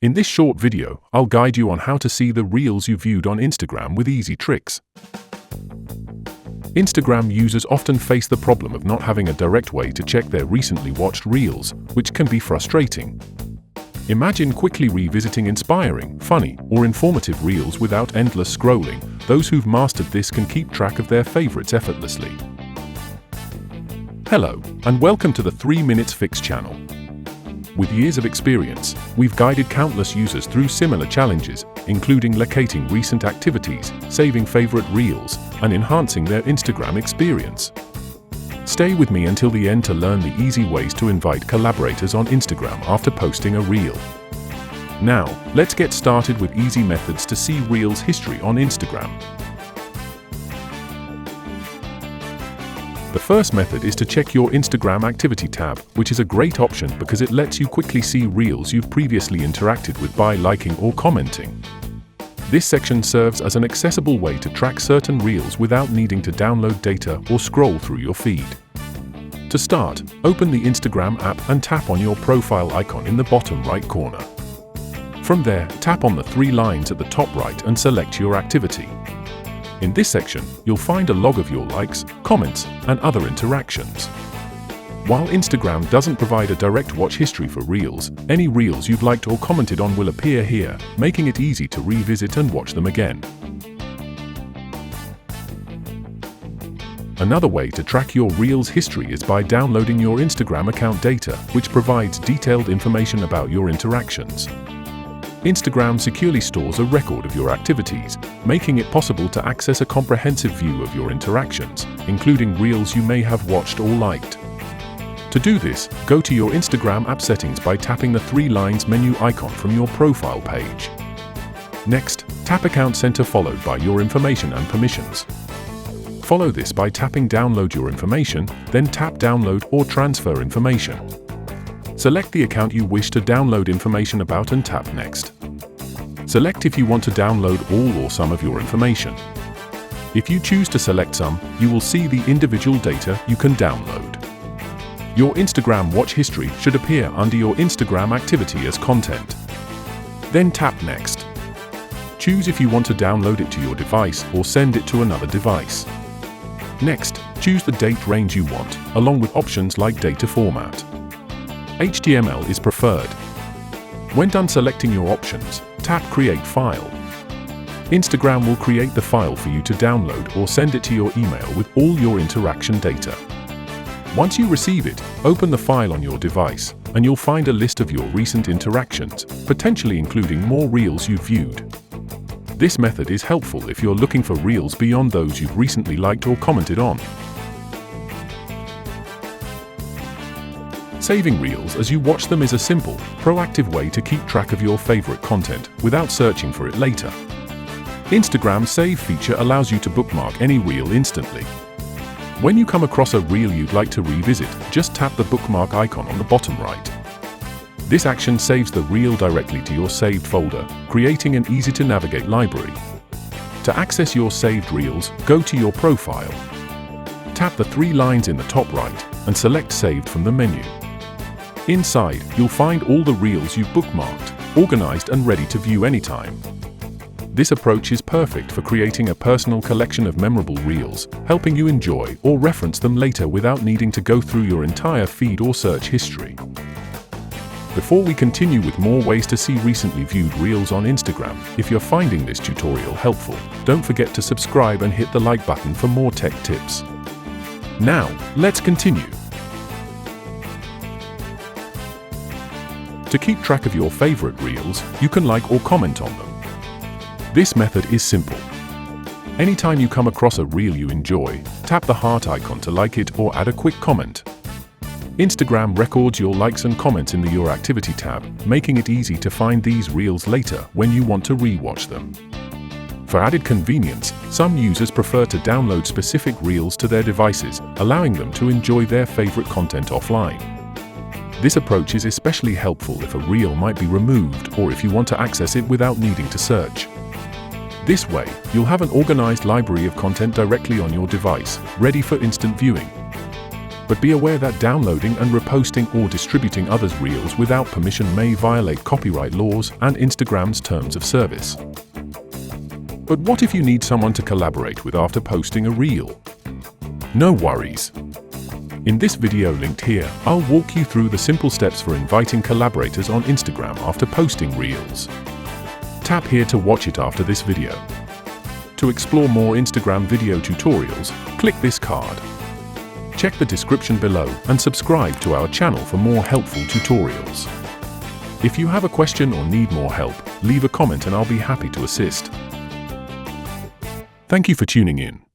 In this short video, I'll guide you on how to see the reels you viewed on Instagram with easy tricks. Instagram users often face the problem of not having a direct way to check their recently watched reels, which can be frustrating. Imagine quickly revisiting inspiring, funny, or informative reels without endless scrolling. Those who've mastered this can keep track of their favorites effortlessly. Hello, and welcome to the 3 Minutes Fix channel. With years of experience, we've guided countless users through similar challenges, including locating recent activities, saving favorite reels, and enhancing their Instagram experience. Stay with me until the end to learn the easy ways to invite collaborators on Instagram after posting a reel. Now, let's get started with easy methods to see reels history on Instagram. The first method is to check your Instagram activity tab, which is a great option because it lets you quickly see reels you've previously interacted with by liking or commenting. This section serves as an accessible way to track certain reels without needing to download data or scroll through your feed. To start, open the Instagram app and tap on your profile icon in the bottom right corner. From there, tap on the 3 lines at the top right and select your activity. In this section, you'll find a log of your likes, comments, and other interactions. While Instagram doesn't provide a direct watch history for reels, any reels you've liked or commented on will appear here, making it easy to revisit and watch them again. Another way to track your reels history is by downloading your Instagram account data, which provides detailed information about your interactions. Instagram securely stores a record of your activities, making it possible to access a comprehensive view of your interactions, including reels you may have watched or liked. To do this, go to your Instagram app settings by tapping the 3 lines menu icon from your profile page. Next, tap Account Center followed by your information and permissions. Follow this by tapping Download your information, then tap Download or Transfer information. Select the account you wish to download information about and tap Next. Select if you want to download all or some of your information. If you choose to select some, you will see the individual data you can download. Your Instagram watch history should appear under your Instagram activity as content. Then tap Next. Choose if you want to download it to your device or send it to another device. Next, choose the date range you want, along with options like data format. HTML is preferred. When done selecting your options, tap Create File. Instagram will create the file for you to download or send it to your email with all your interaction data. Once you receive it, open the file on your device, and you'll find a list of your recent interactions, potentially including more reels you've viewed. This method is helpful if you're looking for reels beyond those you've recently liked or commented on. Saving reels as you watch them is a simple, proactive way to keep track of your favorite content without searching for it later. Instagram's Save feature allows you to bookmark any reel instantly. When you come across a reel you'd like to revisit, just tap the bookmark icon on the bottom right. This action saves the reel directly to your saved folder, creating an easy-to-navigate library. To access your saved reels, go to your profile. Tap the 3 lines in the top right and select Saved from the menu. Inside, you'll find all the reels you've bookmarked, organized and ready to view anytime. This approach is perfect for creating a personal collection of memorable reels, helping you enjoy or reference them later without needing to go through your entire feed or search history. Before we continue with more ways to see recently viewed reels on Instagram, if you're finding this tutorial helpful, don't forget to subscribe and hit the like button for more tech tips. Now, let's continue. To keep track of your favorite reels, you can like or comment on them. This method is simple. Anytime you come across a reel you enjoy, tap the heart icon to like it or add a quick comment. Instagram records your likes and comments in the Your Activity tab, making it easy to find these reels later when you want to re-watch them. For added convenience, some users prefer to download specific reels to their devices, allowing them to enjoy their favorite content offline. This approach is especially helpful if a reel might be removed or if you want to access it without needing to search. This way, you'll have an organized library of content directly on your device, ready for instant viewing. but be aware that downloading and reposting or distributing others' reels without permission may violate copyright laws and Instagram's terms of service. But what if you need someone to collaborate with after posting a reel? No worries. In this video linked here, I'll walk you through the simple steps for inviting collaborators on Instagram after posting reels. Tap here to watch it after this video. To explore more Instagram video tutorials, click this card. Check the description below and subscribe to our channel for more helpful tutorials. If you have a question or need more help, leave a comment and I'll be happy to assist. Thank you for tuning in.